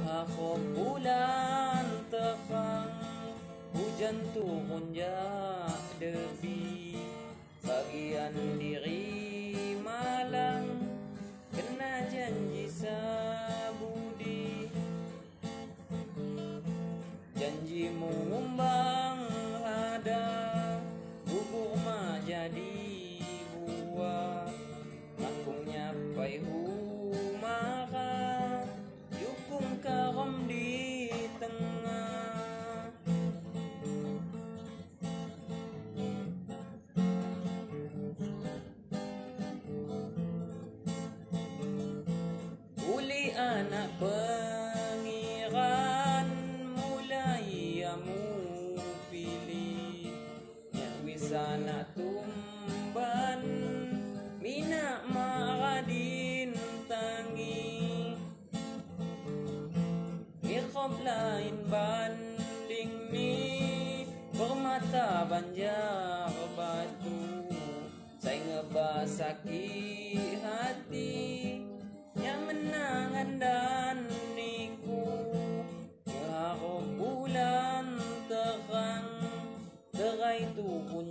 Ako bulan terang, hujan turun jak debi, bagian diri malang, kena janji sabudi. Janjimu umbang ada, bubur ma jadi buah, makung nyapai humara, yukung karom di tengah. Uli anak pengiran, mulai amu pilih, nyak wisana tumban, mina maradin tangi. Mirkob lain banding mi, bermata banjar batu, saya ngebasaki hati, yang menangan dan niku. Ngeharap bulan terang, gerai turun